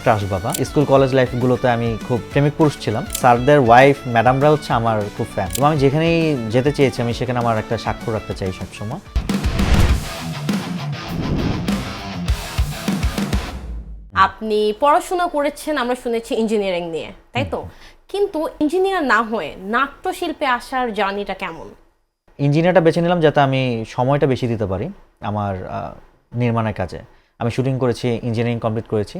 Crush বাবা। School college লাইফগুলোতে আমি খুব প্রেমিক পুরুষ ছিলাম। স্যারদের ওয়াইফ ম্যাডামরা হচ্ছে আমার খুব ফ্যান, এবং আমি যেখানেই যেতে চেয়েছি আমি সেখানে আমার একটা স্বাক্ষর রাখতে চাই সবসময়। আপনি পড়াশোনা করেছেন, আমরা শুনেছি ইঞ্জিনিয়ারিং নিয়ে, তাই তো? কিন্তু ইঞ্জিনিয়ার না হয়ে নাট্যশিল্পে আসার জার্নিটা কেমন? ইঞ্জিনিয়ারটা বেছে নিলাম যাতে আমি সময়টা বেশি দিতে পারি আমার নির্মাণের কাজে। আমি শুটিং করেছি, ইঞ্জিনিয়ারিং কমপ্লিট করেছি।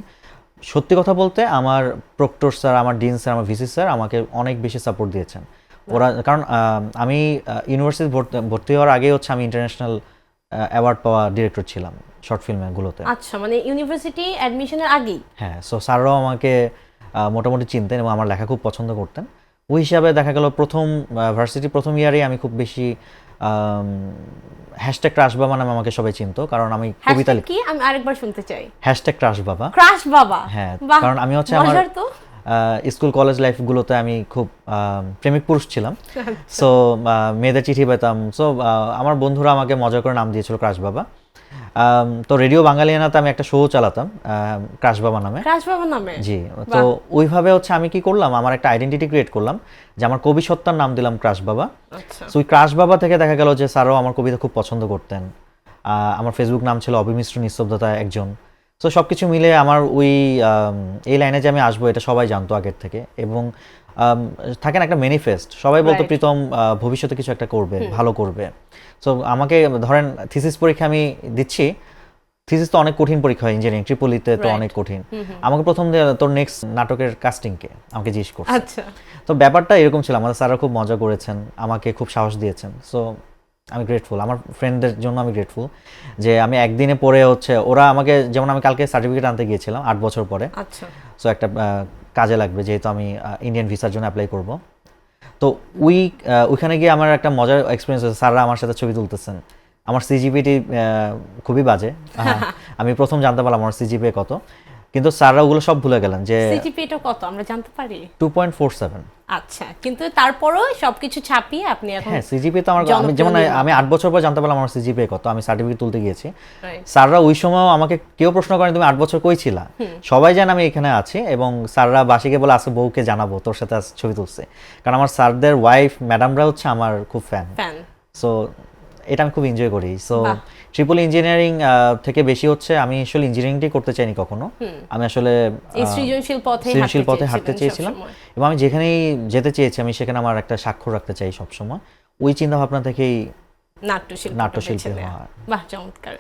সত্যি কথা বলতে আমার প্রক্টর স্যার, আমার ডিন স্যার, আমার ভিসি স্যার আমাকে অনেক বেশি সাপোর্ট দিয়েছেন ওরা। কারণ আমি ইউনিভার্সিটি ভর্তি হওয়ার আগেই হচ্ছে আমি ইন্টারন্যাশনাল অ্যাওয়ার্ড পাওয়া ডিরেক্টর ছিলাম শর্ট ফিল্মগুলোতে। আচ্ছা, মানে ইউনিভার্সিটি অ্যাডমিশনের আগেই? হ্যাঁ, সো স্যাররাও আমাকে মোটামুটি চিনতেন এবং আমার লেখা খুব পছন্দ করতেন। ওই হিসাবে দেখা গেল ভার্সিটির প্রথম ইয়ারেই আমি খুব বেশি ক্রাশ বাবা নামে আমাকে সবাই চিনতো, কারণ আমি কবিতা কি, আমি আরেকবার শুনতে চাই। ক্রাশ বাবা। ক্রাশ বাবা, হ্যাঁ, কারণ আমি হচ্ছে আমার স্কুল কলেজ লাইফগুলোতে আমি খুব প্রেমিক পুরুষ ছিলাম। সো মেয়েদের চিঠি পেতাম। সো আমার বন্ধুরা আমাকে মজা করে নাম দিয়েছিল ক্রাশ বাবা। তো রেডিও বাঙালিয়ানাতে আমি একটা শো চালাতাম ক্রাশ বাবা নামে। ক্রাশ বাবা নামে? জি। তো ওইভাবে হচ্ছে আমি কি করলাম, আমার একটা আইডেন্টিটি ক্রিয়েট করলাম যে আমার কবি সত্তার নাম দিলাম ক্রাশ বাবা। সো ওই ক্রাশ বাবা থেকে দেখা গেল যে স্যারও আমার কবিতা খুব পছন্দ করতেন। আমার ফেসবুক নাম ছিল অবিমিশ্র নিস্তব্ধতা একজন। সো সব কিছু মিলে আমার এই লাইনে যে আমি আসবো এটা সবাই জানতো আগের থেকে। এবং থাকে না একটা ম্যানিফেস্ট, সবাই বলতো প্রীতম ভবিষ্যতে কিছু একটা করবে, ভালো করবে। সো আমাকে ধরেন থিসিস পরীক্ষা আমি দিচ্ছি, থিসিস তো অনেক কঠিন পরীক্ষা হয় ইঞ্জিনিয়ারিং, ট্রিপলিতে তো অনেক কঠিন। আমাকে প্রথম তোর নেক্সট নাটকের কাস্টিং কে আমাকে জিজ্ঞেস করছে। আচ্ছা, তো ব্যাপারটা এরকম ছিল। আমাদের স্যাররা খুব মজা করেছেন, আমাকে খুব সাহস দিয়েছেন। সো আমি গ্রেটফুল, আমার ফ্রেন্ডদের জন্য আমি গ্রেটফুল যে আমি একদিনে পড়ে হচ্ছে ওরা আমাকে, যেমন আমি কালকে সার্টিফিকেট আনতে গিয়েছিলাম 8 বছর পরে। আচ্ছা। সো একটা কাজে লাগবে, যেহেতু আমি ইন্ডিয়ান ভিসার জন্য অ্যাপ্লাই করব। তো ওইখানে গিয়ে আমার একটা মজার এক্সপিরিয়েন্স হয়েছে। স্যাররা আমার সাথে ছবি তুলতেছেন। আমার সিজিপিটি খুবই বাজে। আমি প্রথম জানতে পারলাম আমার সিজিপিএ কত, কিন্তু স্যাররা ওগুলো সব ভুলে গেলেন। যে সিজিপিএটা কত আমরা জানতে পারি? 2.47। আচ্ছা, কিন্তু তারপরও সবকিছু ছাপিয়ে আপনি এখন? হ্যাঁ, সিজিপিএ তো আমার, যেমন আমি 8 বছর পর জানতে পারলাম আমার সিজিপিএ কত, আমি সার্টিফিকেট তুলতে গিয়েছি। স্যাররা ওই সময় আমাকে কেউ প্রশ্ন করেন তুমি 8 বছর কই ছিলা, সবাই জানে আমি এখানে আছি। এবং স্যাররা বাসিকে বলে আজকে বউকে জানাবো তোর সাথে ছবি তুলছে, কারণ আমার স্যারদের ওয়াইফ ম্যাডামরা হচ্ছে আমার খুব ফ্যান। সো এটা আমি খুব এনজয় করি। সো ট্রিপল ইঞ্জিনিয়ারিং থেকে বেশি হচ্ছে আমি আসলে ইঞ্জিনিয়ারিংটাই করতে চাইনি কখনো। আমি আসলে সৃজনশীল পথে হাঁটতে চেয়েছিলাম, এবং আমি যেখানেই যেতে চেয়েছি আমি সেখানে আমার একটা স্বাক্ষর রাখতে চাই সবসময়। ওই চিন্তা ভাবনা থেকেই নাট্যশিল্পী হওয়া। বাহ, চমৎকার।